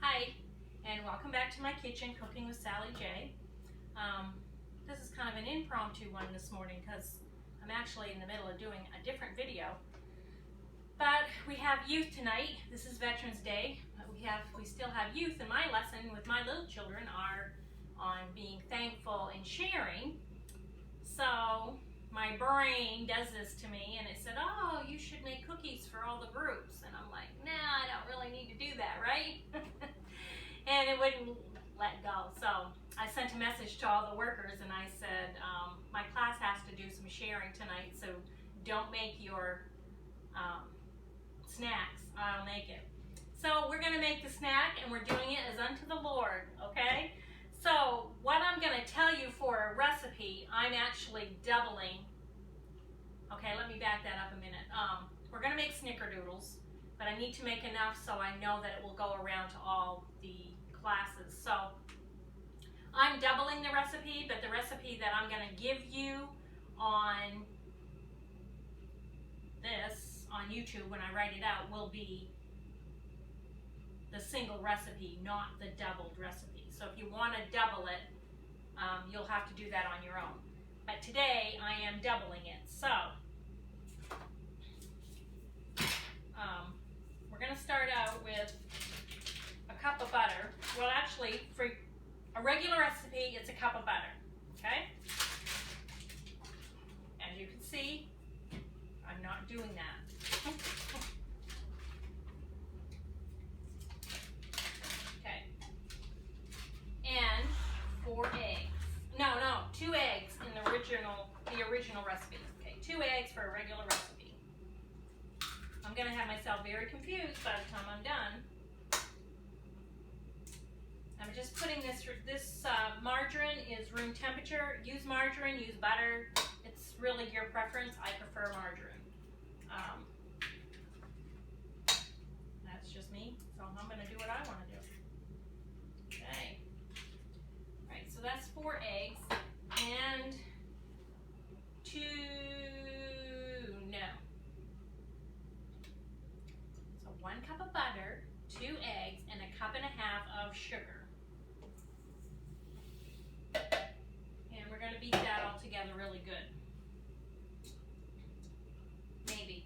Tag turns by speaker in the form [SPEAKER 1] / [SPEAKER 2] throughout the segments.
[SPEAKER 1] Hi, and welcome back to my kitchen, Cooking with Sally J. This is kind of an impromptu one this morning because I'm actually in the middle of doing a different video. But we have youth tonight. This is Veterans Day. We still have youth, and my lesson with my little children are on being thankful and sharing. So my brain does this to me, and it said, "Oh, you should make cookies for all the groups." And I'm like, "Nah, I don't really need to do that, right?" And it wouldn't let go. So I sent a message to all the workers and I said, my class has to do some sharing tonight, so don't make your snacks. I'll make it. So we're going to make the snack, and we're doing it as unto the Lord, okay? So what I'm going to tell you for a recipe, I'm actually doubling. Okay, let me back that up a minute. We're going to make snickerdoodles, but I need to make enough so I know that it will go around to all the classes. So I'm doubling the recipe, but the recipe that I'm going to give you on this, on YouTube when I write it out, will be the single recipe, not the doubled recipe. So if you want to double it, you'll have to do that on your own. But today I am doubling it. So we're going to start out with a cup of butter. Well, actually, for a regular recipe, it's a cup of butter, okay? As you can see, I'm not doing that. Okay. And 4 eggs. No, 2 eggs in the original recipe. Okay, 2 eggs for a regular recipe. I'm going to have myself very confused by the time I'm done. I'm just putting this margarine is room temperature. Use margarine, use butter. It's really your preference. I prefer margarine. That's just me, so I'm going to do what I want to do. Okay. All right, so that's 4 eggs and 2, no. So 1 cup of butter, 2 eggs, and 1.5 cups of sugar. And we're going to beat that all together really good. Maybe.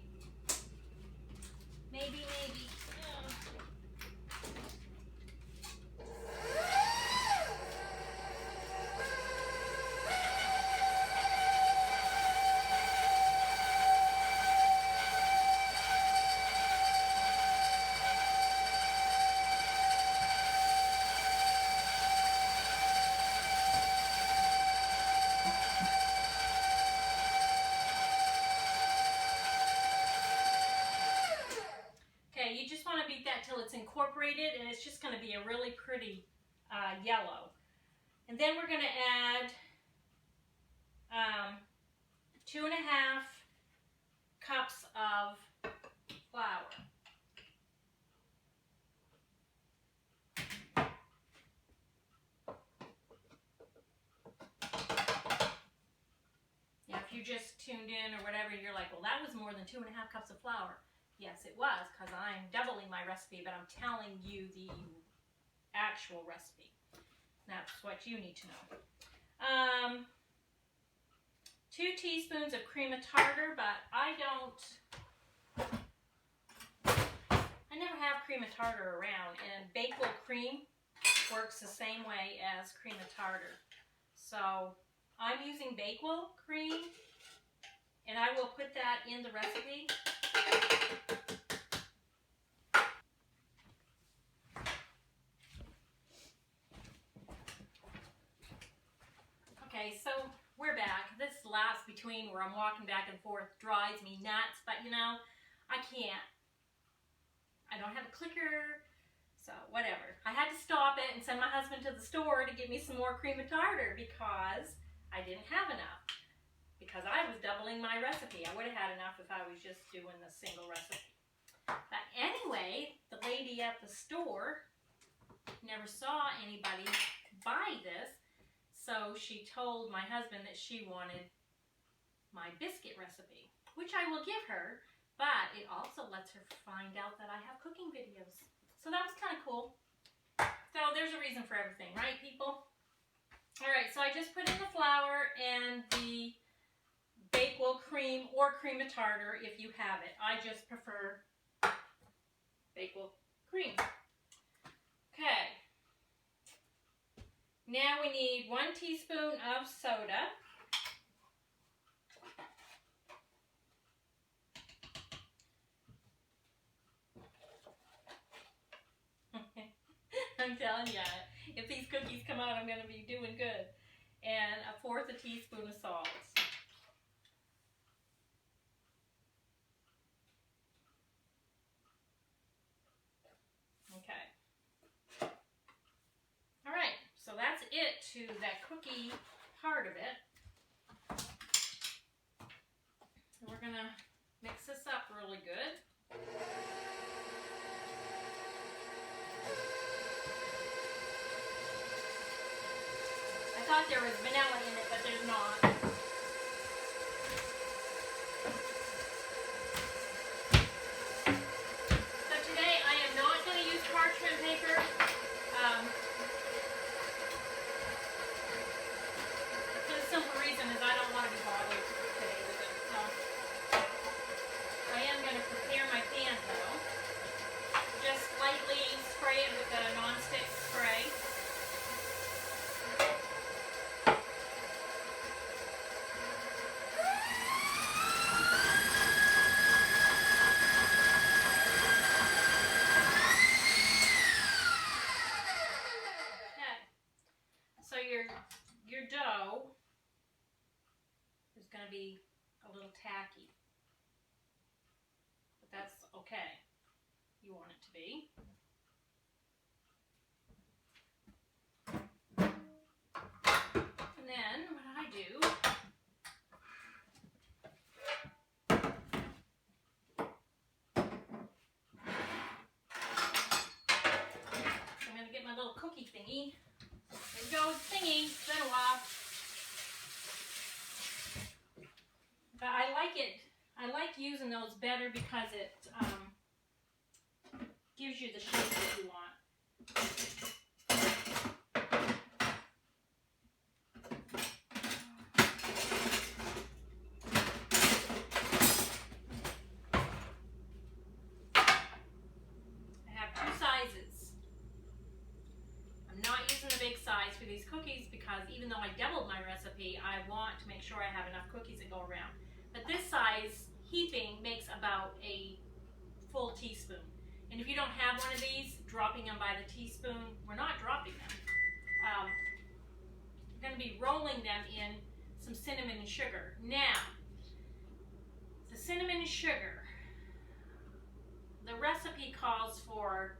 [SPEAKER 1] Okay, you just want to beat that till it's incorporated, and it's just going to be a really pretty yellow. And then we're going to add 2.5 cups of flour. Now, if you just tuned in or whatever, you're like, well, that was more than 2.5 cups of flour. Yes, it was, because I'm doubling my recipe, but I'm telling you the actual recipe. That's what you need to know. 2 teaspoons of cream of tartar, but I never have cream of tartar around, and Bakewell cream works the same way as cream of tartar. So I'm using Bakewell cream, and I will put that in the recipe. Okay, so we're back. This lapse between where I'm walking back and forth drives me nuts, but you know, I can't. I don't have a clicker, so whatever. I had to stop it and send my husband to the store to get me some more cream of tartar because I didn't have enough. Because I was doubling my recipe. I would have had enough if I was just doing the single recipe. But anyway, the lady at the store never saw anybody buy this, so she told my husband that she wanted my biscuit recipe, which I will give her, but it also lets her find out that I have cooking videos. So that was kind of cool. So there's a reason for everything, right, people? All right, so I just put in the flour and the Bakewell cream or cream of tartar if you have it. I just prefer Bakewell cream. Okay. Now we need 1 teaspoon of soda. I'm telling you, if these cookies come out, I'm going to be doing good. And 1/4 teaspoon of salt. Okay. All right, so that's it to that cookie part of it. And we're going to mix this up really good. I thought there was vanilla in it, but there's not. So today I am not going to use parchment paper. For the simple reason is I don't want to be bothered today with it. So I am going to prepare my pan though. Just lightly spray it with a non-stick spray. Your dough is going to be a little tacky, but that's okay. You want it to be. And then what I do, I'm going to get my little cookie thingy. There we go, thingy. It's been a while. But I like it. I like using those better because it gives you the shape that you want. I have 2 sizes. I'm not using the big size for these cookies because even though I doubled my recipe, I want to make sure I have enough cookies that go around. But this size heaping makes about a full teaspoon. And if you don't have one of these, dropping them by the teaspoon, we're not dropping them. We're going to be rolling them in some cinnamon and sugar. Now, the cinnamon and sugar, the recipe calls for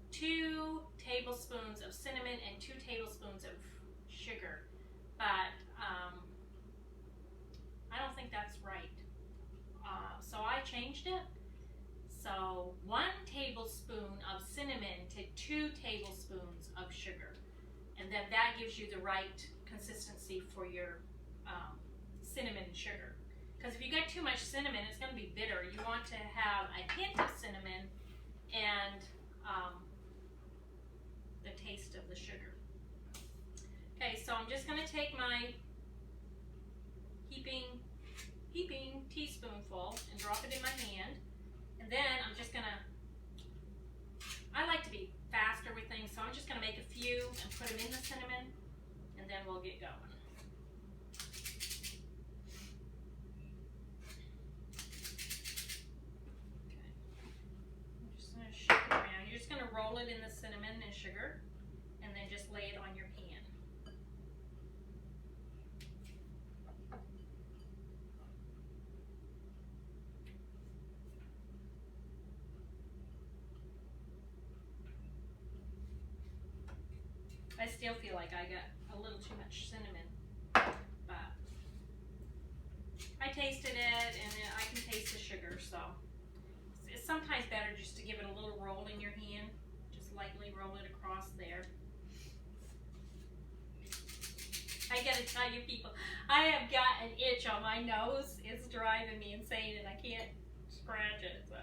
[SPEAKER 1] 2 tablespoons of cinnamon and 2 tablespoons of sugar, but I don't think that's right. So I changed it. So 1 tablespoon of cinnamon to 2 tablespoons of sugar, and then that gives you the right consistency for your cinnamon and sugar. Because if you get too much cinnamon, it's going to be bitter. You want to have a hint of cinnamon and the taste of the sugar. Okay, so I'm just going to take my heaping teaspoonful and drop it in my hand. And then I'm just going to, I like to be faster with things, so I'm just going to make a few and put them in the cinnamon, and then we'll get going. You're just going to roll it in the cinnamon and sugar and then just lay it on your pan. I still feel like I got a little too much cinnamon, but I tasted it and I can taste the sugar, so it's sometimes better just to give it a little roll in your hand. Just lightly roll it across there. I gotta tell you people, I have got an itch on my nose. It's driving me insane and I can't scratch it, so.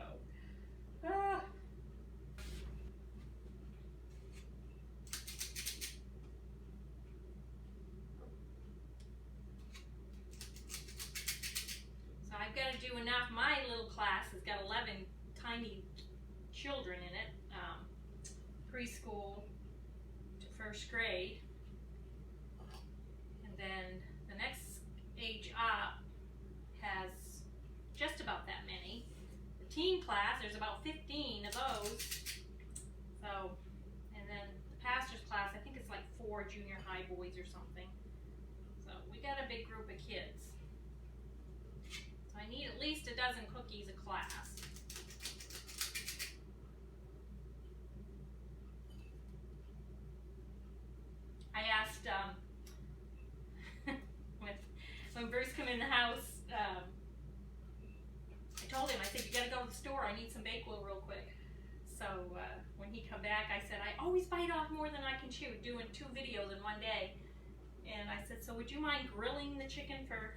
[SPEAKER 1] enough, my little class has got 11 tiny children in it, preschool to first grade. And then the next age up has just about that many. The teen class, there's about 15 of those. So, and then the pastor's class, I think it's like 4 junior high boys or something. So we got a big group of kids. So I need at least a dozen cookies a class. I asked, when Bruce came in the house, I told him, I said, you gotta go to the store, I need some Bakewell real quick. So when he come back, I said, I always bite off more than I can chew, doing 2 videos in one day. And I said, so would you mind grilling the chicken for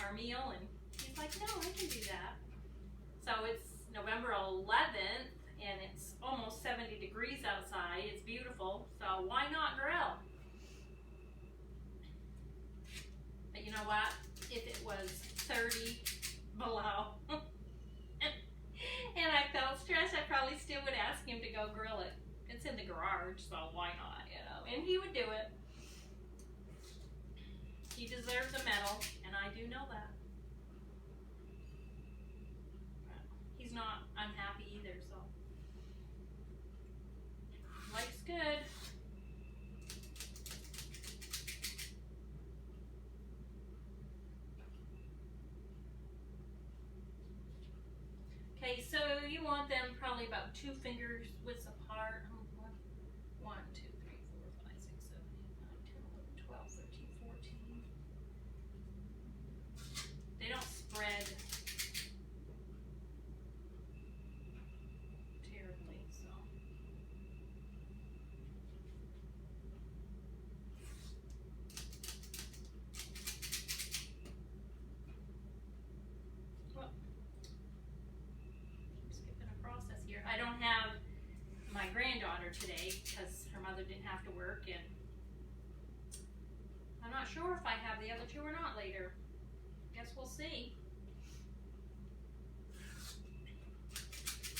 [SPEAKER 1] our meal? And he's like, no, I can do that. So it's November 11th, and it's almost 70 degrees outside. It's beautiful, so why not grill? But you know what? If it was 30 below and I felt stressed, I probably still would ask him to go grill it. It's in the garage, so why not, you know? And he would do it. He deserves a medal, and I do know that. He's not unhappy either, so life's good. Okay, so you want them probably about 2 fingers widths apart. 1, 2, 3, 4, 5, 6, 7, 8, 9, 10, 11, 12, 13, 14. They don't spread terribly, so. Well, I'm skipping a process here. I don't have my granddaughter today because her mother didn't have to work, and I'm not sure if I have the other 2 or not later. Guess we'll see.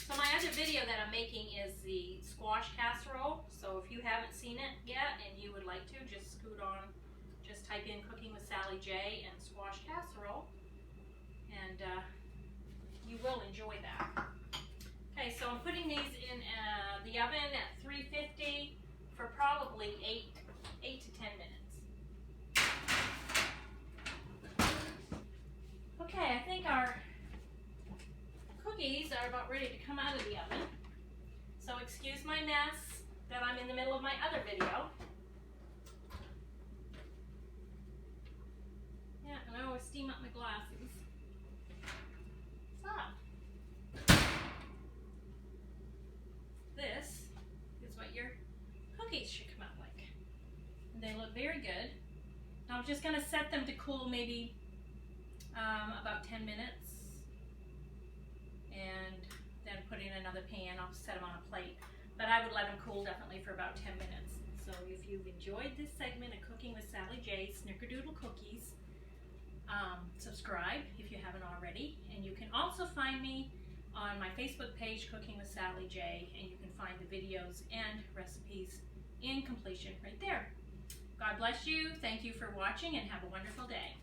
[SPEAKER 1] So my other video that I'm making is the squash casserole. So if you haven't seen it yet and you would like to, just scoot on, just type in Cooking with Sally J and squash casserole, and you will enjoy that. Okay, so I'm putting these in the oven at 350 for probably 8 to 10 minutes. Okay, I think our cookies are about ready to come out of the oven. So excuse my mess that I'm in the middle of my other video. Yeah, and I always steam up my glasses. So, this is what your cookies should come out like. And they look very good. Now I'm just going to set them to cool maybe about 10 minutes, and then put in another pan. I'll set them on a plate, but I would let them cool definitely for about 10 minutes. So if you've enjoyed this segment of Cooking with Sally J Snickerdoodle cookies, subscribe if you haven't already, and you can also find me on my Facebook page, Cooking with Sally J, and you can find the videos and recipes in completion right there. God bless you. Thank you for watching, and have a wonderful day.